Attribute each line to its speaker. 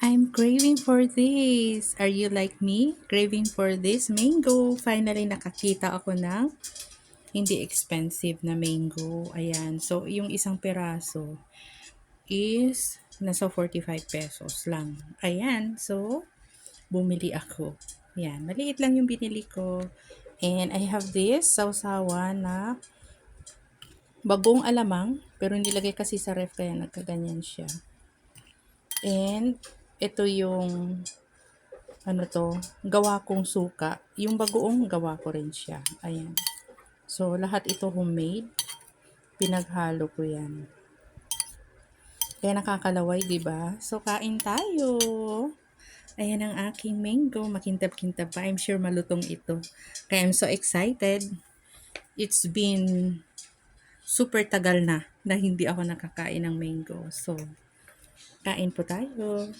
Speaker 1: I'm craving for this. Are you like me? Craving for this mango. Finally, nakakita ako ng hindi expensive na mango. Ayan. So, yung isang peraso is nasa 45 pesos lang. Ayan. So, bumili ako. Ayan. Maliit lang yung binili ko. And I have this sausawa na bagong alamang. Pero nilagay kasi sa ref kaya nagkaganyan siya. And ito yung gawa kong suka. Yung bagoong gawa ko rin siya. Ayan. So, lahat ito homemade. Pinaghalo ko yan. Kaya nakakalaway, di ba? So, kain tayo. Ayan ang aking mango. Makintab-kintab pa. I'm sure malutong ito. Kaya I'm so excited. It's been super tagal na hindi ako nakakain ng mango. So, kain po tayo.